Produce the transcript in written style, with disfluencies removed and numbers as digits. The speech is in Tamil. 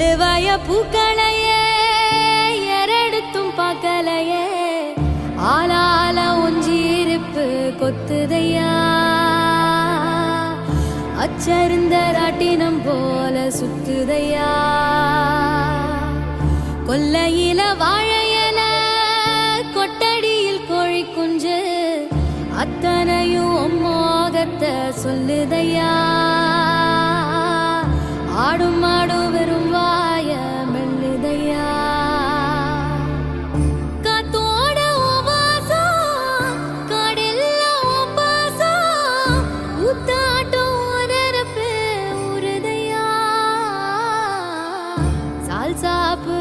அள்ளுவாய பூக்களையே எரடுத்தும் பார்க்கலையே ஆளால ஒஞ்சிருப்பு கொத்துதையா அச்சருந்த ராட்டினம் போல சுத்துதையா கொல்லையில வாழையல கொட்டடியில் கோழி குஞ்சு அத்தனையும் மோகத்தை சொல்லுதையா ஆடும் மாடும் வெறும் வாய மெல்லுதையா காத்தோட வாசம் காடெல்லாம் பாசம் ஊத்தாட்டம் நெருப்பு உருதையா சால் சாப்பு